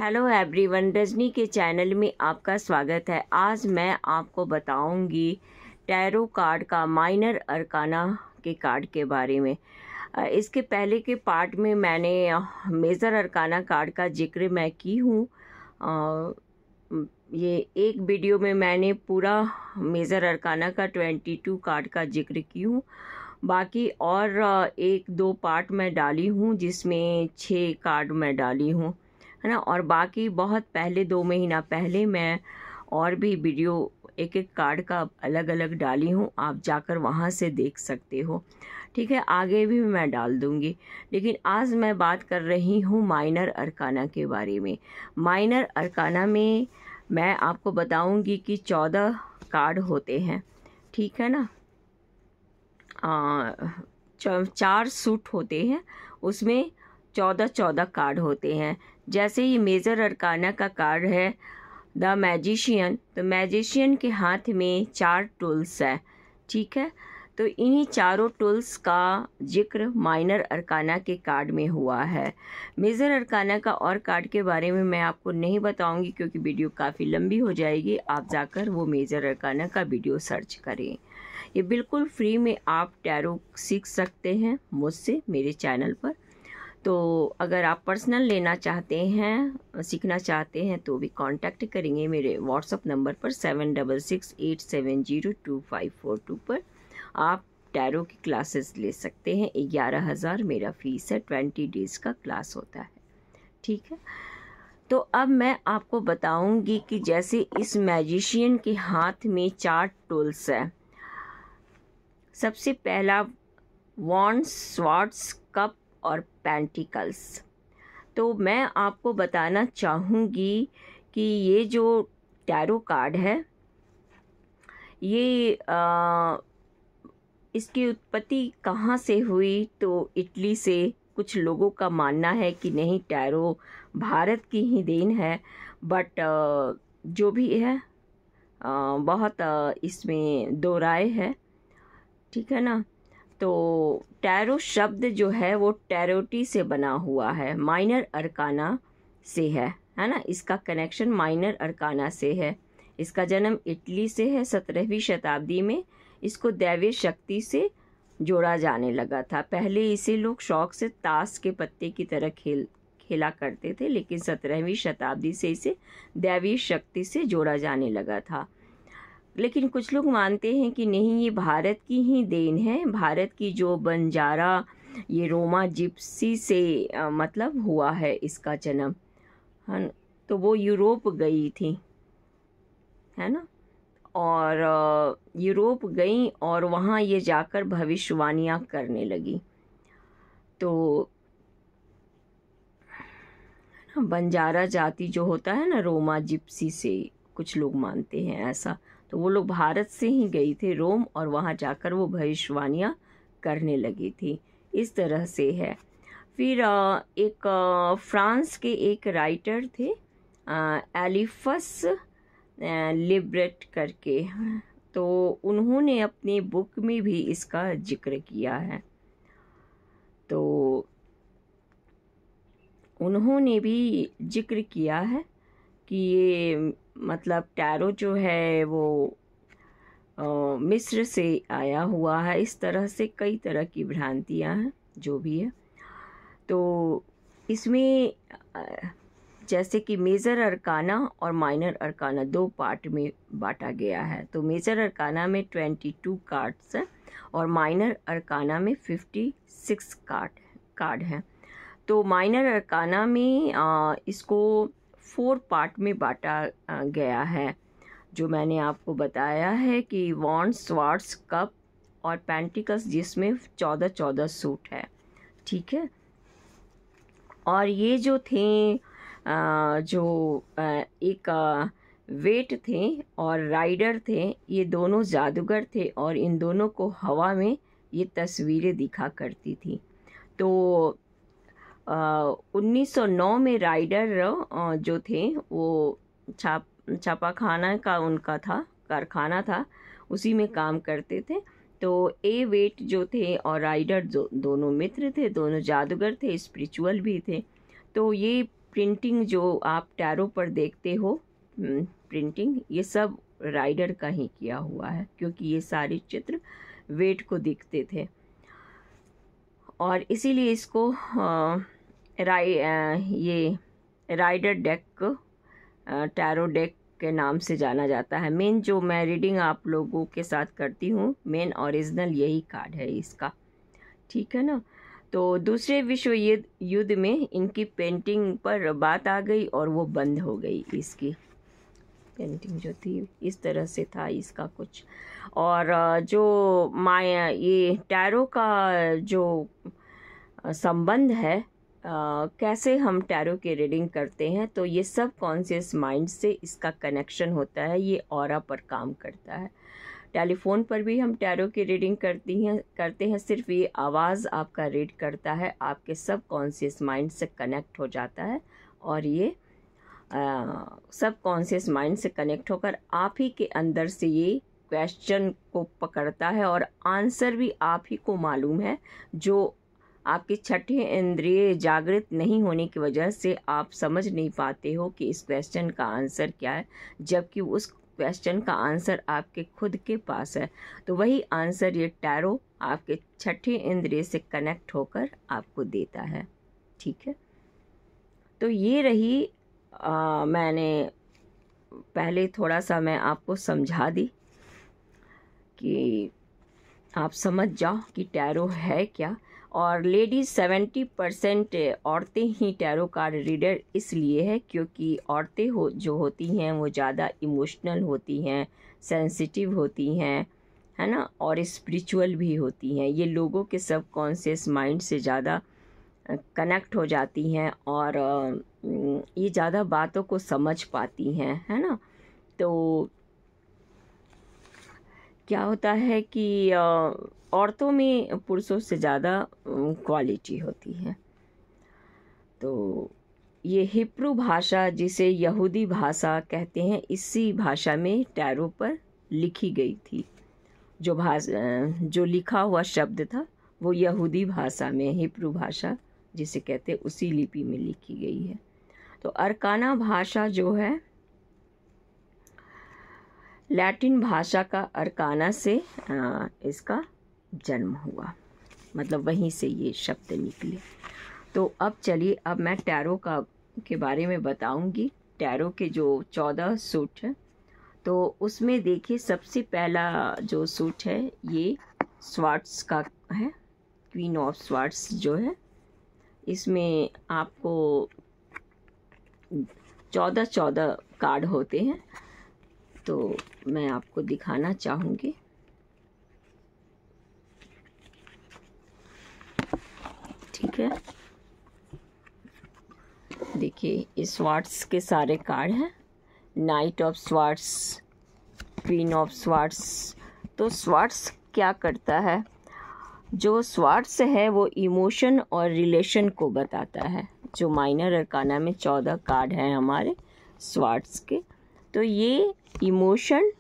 Hello everyone, Rajni के channel में आपका स्वागत है। आज मैं आपको बताऊंगी टैरो कार्ड का माइनर अरकाना के कार्ड के बारे में। इसके पहले के पार्ट में मैंने मेजर अरकाना कार्ड का जिक्र मैं की हूँ। ये एक वीडियो में मैंने पूरा मेजर अरकाना का 22 कार्ड का जिक्र की हूँ। बाकी और एक दो पार्ट मैं डाली हूँ जिसमें 6 कार्ड मैं डाली हूँ, है ना। और बाकी बहुत पहले 2 महीना पहले मैं और भी वीडियो एक एक कार्ड का अलग अलग डाली हूँ, आप जाकर वहाँ से देख सकते हो। ठीक है, आगे भी मैं डाल दूँगी। लेकिन आज मैं बात कर रही हूँ माइनर अरकाना के बारे में। माइनर अरकाना में मैं आपको बताऊँगी कि 14 कार्ड होते हैं, ठीक है ना। 4 सूट होते हैं, उसमें 14 कार्ड होते हैं। जैसे ये मेजर अरकाना का कार्ड है द मैजिशियन, तो मैजिशियन के हाथ में 4 टूल्स है, ठीक है। तो इन्हीं चारों टूल्स का जिक्र माइनर अरकाना के कार्ड में हुआ है। मेजर अरकाना का और कार्ड के बारे में मैं आपको नहीं बताऊंगी क्योंकि वीडियो काफ़ी लंबी हो जाएगी। आप जाकर वो मेजर अरकाना का वीडियो सर्च करें। ये बिल्कुल फ्री में आप टैरो सीख सकते हैं मुझसे, मेरे चैनल पर। तो अगर आप पर्सनल लेना चाहते हैं, सीखना चाहते हैं, तो भी कांटेक्ट करेंगे मेरे व्हाट्सअप नंबर पर 7668702542 पर। आप टैरो की क्लासेस ले सकते हैं। 11,000 मेरा फीस है, 20 डेज़ का क्लास होता है, ठीक है। तो अब मैं आपको बताऊंगी कि जैसे इस मैजिशियन के हाथ में 4 टूल्स है। सबसे पहला वॉन्ड्स, स्वॉर्ड्स, कप और पेंटिकल्स। तो मैं आपको बताना चाहूँगी कि ये जो टैरो कार्ड है, ये इसकी उत्पत्ति कहाँ से हुई, तो इटली से। कुछ लोगों का मानना है कि नहीं, टैरो भारत की ही देन है, बट जो भी है बहुत इसमें दो राय है, ठीक है ना। तो टैरो शब्द जो है वो टैरोटी से बना हुआ है, माइनर अरकाना से है ना। इसका कनेक्शन माइनर अरकाना से है। इसका जन्म इटली से है। 17वीं शताब्दी में इसको दैवीय शक्ति से जोड़ा जाने लगा था। पहले इसे लोग शौक से ताश के पत्ते की तरह खेला करते थे, लेकिन 17वीं शताब्दी से इसे दैवीय शक्ति से जोड़ा जाने लगा था। लेकिन कुछ लोग मानते हैं कि नहीं, ये भारत की ही देन है। भारत की जो बंजारा, ये रोमा जिप्सी से मतलब हुआ है इसका जन्म, है। तो वो यूरोप गई थी, है ना, और यूरोप गई और वहाँ ये जाकर भविष्यवाणियाँ करने लगी। तो बंजारा जाति जो होता है ना, रोमा जिप्सी से कुछ लोग मानते हैं ऐसा। तो वो लोग भारत से ही गई थी रोम, और वहाँ जाकर वो भविष्यवाणियाँ करने लगी थी। इस तरह से है। फिर एक फ्रांस के एक राइटर थे एलिफस लिब्रेट करके, तो उन्होंने अपनी बुक में भी इसका जिक्र किया है। तो उन्होंने भी जिक्र किया है कि ये मतलब टैरो जो है वो मिस्र से आया हुआ है। इस तरह से कई तरह की भ्रांतियाँ हैं, जो भी है। तो इसमें जैसे कि मेजर अरकाना और माइनर अरकाना 2 पार्ट में बांटा गया है। तो मेजर अरकाना में 22 कार्ड्स हैं और माइनर अरकाना में 56 कार्ड हैं। तो माइनर अरकाना में इसको 4 पार्ट में बांटा गया है, जो मैंने आपको बताया है कि वॉन्ड्स, स्वॉर्ड्स, कप और पेंटिकल्स, जिसमें 14 सूट है, ठीक है। और ये जो थे एक वेट थे और राइडर थे, ये दोनों जादूगर थे और इन दोनों को हवा में ये तस्वीरें दिखा करती थी। तो 1909 में राइडर जो थे वो छापाखाना का उनका था, कारखाना था, उसी में काम करते थे। तो ए वेट जो थे और राइडर दोनों मित्र थे, दोनों जादूगर थे, स्पिरिचुअल भी थे। तो ये प्रिंटिंग जो आप टैरो पर देखते हो, प्रिंटिंग, ये सब राइडर का ही किया हुआ है, क्योंकि ये सारे चित्र वेट को दिखते थे और इसीलिए इसको ये राइडर डेक, टैरो डेक के नाम से जाना जाता है। मेन जो मैं रीडिंग आप लोगों के साथ करती हूँ, मेन ओरिजिनल यही कार्ड है इसका, ठीक है ना। तो दूसरे विश्व युद्ध में इनकी पेंटिंग पर बात आ गई और वो बंद हो गई। इसकी पेंटिंग जो थी इस तरह से था इसका कुछ। और जो माया, ये टैरो का जो संबंध है, कैसे हम टैरो की रीडिंग करते हैं, तो ये सब कॉन्शियस माइंड से इसका कनेक्शन होता है, ये ऑरा पर काम करता है। टेलीफोन पर भी हम टैरो की रीडिंग करते हैं, सिर्फ ये आवाज़ आपका रीड करता है, आपके सब कॉन्शियस माइंड से कनेक्ट हो जाता है और ये सब कॉन्शियस माइंड से कनेक्ट होकर आप ही के अंदर से ये क्वेश्चन को पकड़ता है और आंसर भी आप ही को मालूम है। जो आपकी छठी इंद्रिय जागृत नहीं होने की वजह से आप समझ नहीं पाते हो कि इस क्वेश्चन का आंसर क्या है, जबकि उस क्वेश्चन का आंसर आपके खुद के पास है। तो वही आंसर ये टैरो आपके छठी इंद्रिय से कनेक्ट होकर आपको देता है, ठीक है। तो ये रही मैंने पहले थोड़ा सा मैं आपको समझा दी कि आप समझ जाओ कि टैरो है क्या। और लेडीज़ 70% औरतें ही टैरो कार्ड रीडर इसलिए है क्योंकि औरतें जो होती हैं वो ज़्यादा इमोशनल होती हैं, सेंसिटिव होती हैं, है ना, और स्पिरिचुअल भी होती हैं। ये लोगों के सब कॉन्शियस माइंड से ज़्यादा कनेक्ट हो जाती हैं और ये ज़्यादा बातों को समझ पाती हैं, है ना। तो क्या होता है कि औरतों में पुरुषों से ज़्यादा क्वालिटी होती है। तो ये हिब्रू भाषा, जिसे यहूदी भाषा कहते हैं, इसी भाषा में टैरो पर लिखी गई थी। जो लिखा हुआ शब्द था वो यहूदी भाषा में, हिब्रू भाषा जिसे कहते हैं, उसी लिपि में लिखी गई है। तो अरकाना भाषा जो है लैटिन भाषा का अरकाना से इसका जन्म हुआ, मतलब वहीं से ये शब्द निकले। तो अब चलिए, अब मैं टैरो के बारे में बताऊंगी। टैरो के जो 14 सूट हैं, तो उसमें देखिए सबसे पहला जो सूट है ये स्वार्ड्स का है, क्वीन ऑफ स्वार्ड्स जो है। इसमें आपको 14 कार्ड होते हैं, तो मैं आपको दिखाना चाहूँगी। ठीक है, देखिए इस स्वार्ड्स के सारे कार्ड हैं। Night of swords, queen of swords. तो स्वार्ड्स क्या करता है? जो स्वार्ड्स है वो इमोशन और रिलेशन को बताता है। जो माइनर अरकाना में 14 कार्ड हैं हमारे स्वार्ड्स के, तो ये इमोशन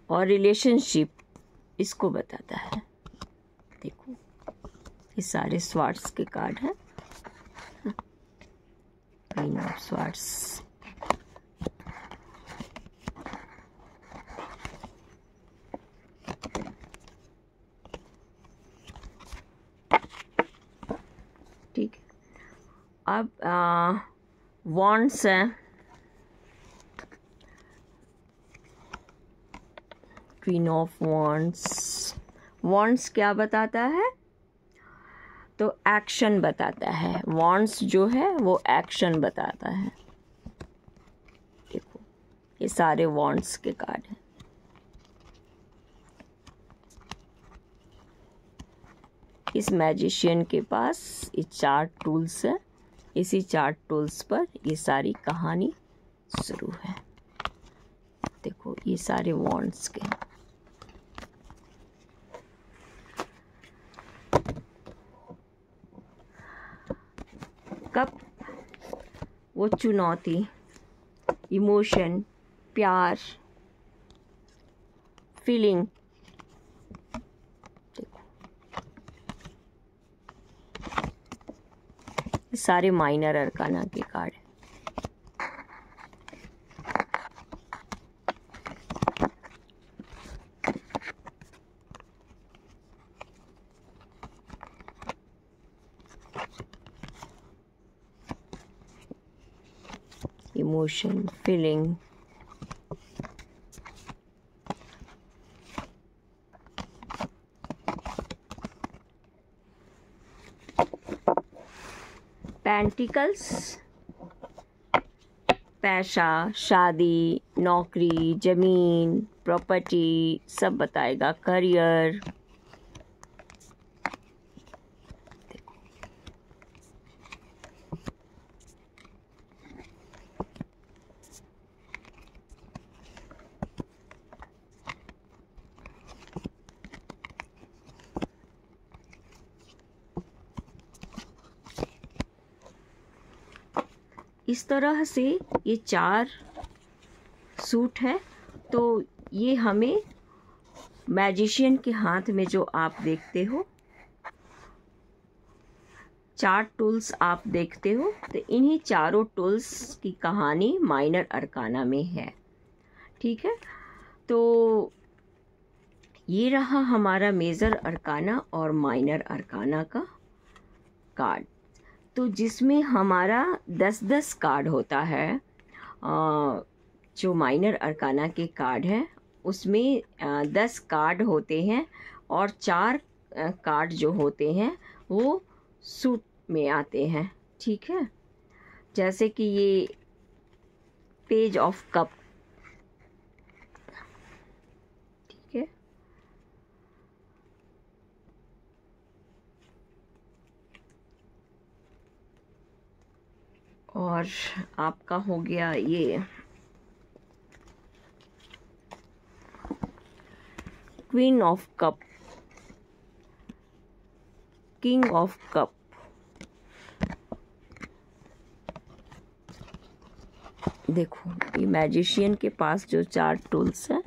और रिलेशनशिप इसको बताता है। देखो ये सारे स्वार्ड्स के कार्ड हैं। क्वीन ऑफ स्वार्ड्स, ठीक है। अब वॉन्ड्स हैं, क्वीन ऑफ वॉन्ड्स। वॉन्ड्स क्या बताता है? तो एक्शन बताता है। वॉन्ड्स जो है वो एक्शन बताता है। देखो ये सारे वॉन्ड्स के कार्ड हैं। इस मैजिशियन के पास ये 4 टूल्स है। इसी 4 टूल्स पर ये सारी कहानी शुरू है। देखो ये सारे वॉन्ड्स के हैं। कब वो चुनौती, इमोशन, प्यार, फीलिंग, देखो सारे माइनर अरकाना के कार्ड। इमोशन, फीलिंग, पेंटिकल्स, पैसा, शादी, नौकरी, जमीन, प्रॉपर्टी सब बताएगा। करियर, इस तरह से ये 4 सूट है। तो ये हमें मैजिशियन के हाथ में जो आप देखते हो 4 टूल्स आप देखते हो, तो इन्हीं चारों टूल्स की कहानी माइनर अरकाना में है। ठीक है, तो ये रहा हमारा मेजर अरकाना और माइनर अरकाना का कार्ड। तो जिसमें हमारा 10-10 कार्ड होता है, जो माइनर अरकाना के कार्ड हैं उसमें 10 कार्ड होते हैं और 4 कार्ड जो होते हैं वो सूट में आते हैं। ठीक है, जैसे कि ये पेज ऑफ कप, ठीक है, और आपका हो गया ये queen of cup, king of cup, देखो ये मैजिशियन के पास जो 4 टूल्स हैं,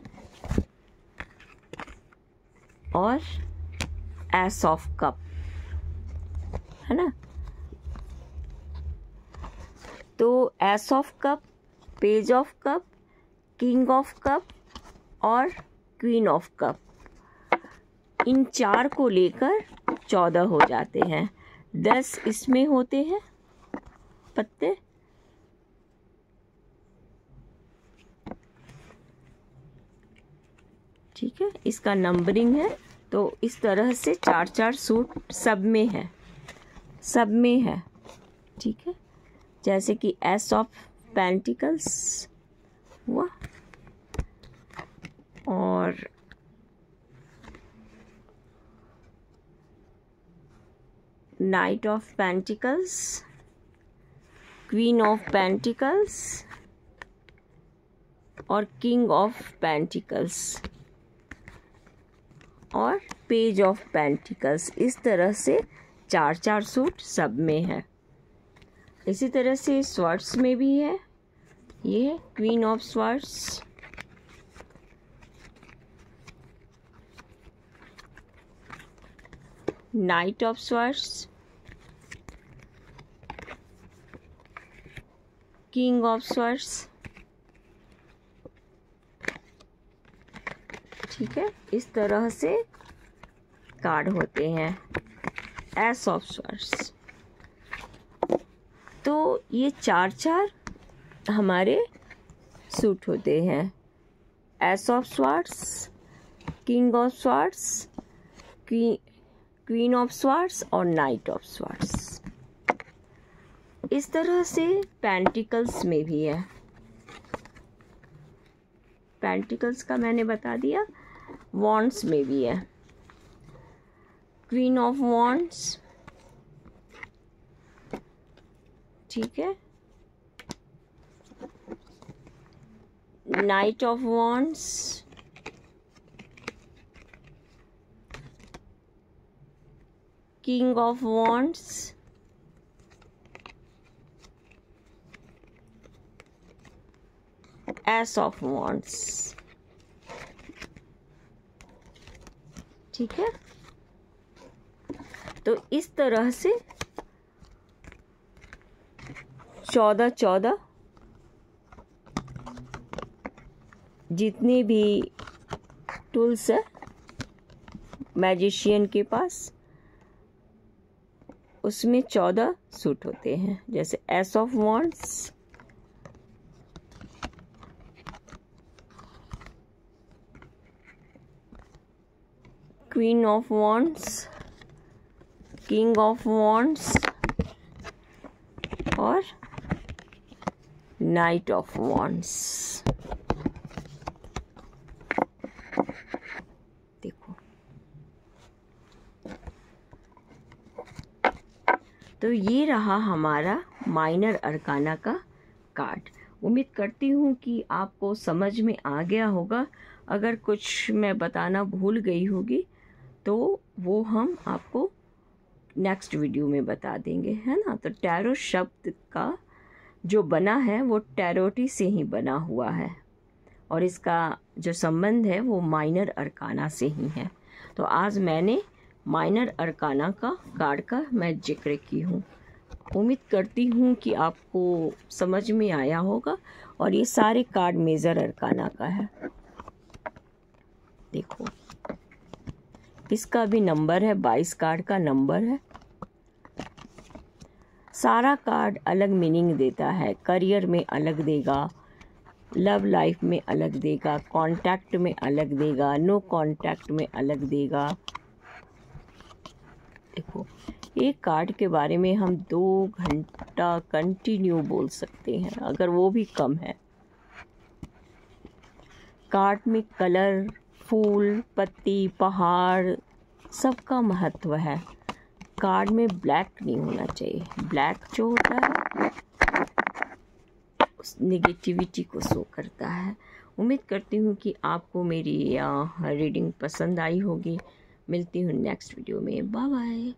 और एस ऑफ कप है ना। तो S of cup, page of cup, king of cup और क्वीन ऑफ कप, इन 4 को लेकर 14 हो जाते हैं। 10 इसमें होते हैं पत्ते, ठीक है, इसका नंबरिंग है। तो इस तरह से 4-4 सूट सब में है, सब में है। ठीक है, जैसे कि एस ऑफ पेंटिकल्स हुआ, और night of pentacles, queen of pentacles और किंग ऑफ पेंटिकल्स और पेज ऑफ पेंटिकल्स। इस तरह से 4-4 सूट सब में है। इसी तरह से स्वॉर्ड्स में भी है, ये है queen of swords, night of swords, king of swords. ठीक है, इस तरह से कार्ड होते हैं। एस ऑफ स्वॉर्ड्स, तो ये 4-4 हमारे सूट होते हैं। S of swords, king of swords, queen of swords और नाइट ऑफ स्वॉर्ड्स। इस तरह से पेंटिकल्स में भी है। पेंटिकल्स का मैंने बता दिया। वॉन्ड्स में भी है, क्वीन ऑफ वॉन्ड्स, ठीक है, night of wands, king of wands, S of wands. ठीक है, तो इस तरह से 14 जितने भी टूल्स है मैजिशियन के पास, उसमें 14 सूट होते हैं। जैसे S of wands, queen of wands, king of wands और नाइट ऑफ वॉन्ड्स। देखो, तो ये रहा हमारा माइनर अरकाना का कार्ड। उम्मीद करती हूँ कि आपको समझ में आ गया होगा। अगर कुछ मैं बताना भूल गई होगी तो वो हम आपको नेक्स्ट वीडियो में बता देंगे, है ना। तो टैरो शब्द का जो बना है वो टैरोटी से ही बना हुआ है और इसका जो संबंध है वो माइनर अरकाना से ही है। तो आज मैंने माइनर अरकाना का कार्ड का मैं जिक्र की हूँ। उम्मीद करती हूँ कि आपको समझ में आया होगा। और ये सारे कार्ड मेजर अरकाना का है। देखो, इसका भी नंबर है, 22 कार्ड का नंबर है। सारा कार्ड अलग मीनिंग देता है। करियर में अलग देगा, लव लाइफ में अलग देगा, कांटेक्ट में अलग देगा, नो कांटेक्ट में अलग देगा। देखो, एक कार्ड के बारे में हम 2 घंटा कंटिन्यू बोल सकते हैं, अगर वो भी कम है। कार्ड में कलर, फूल, पत्ती, पहाड़ सबका महत्व है। कार्ड में ब्लैक नहीं होना चाहिए। ब्लैक जो होता है उस नेगेटिविटी को शो करता है। उम्मीद करती हूँ कि आपको मेरी रीडिंग पसंद आई होगी। मिलती हूँ नेक्स्ट वीडियो में। Bye bye.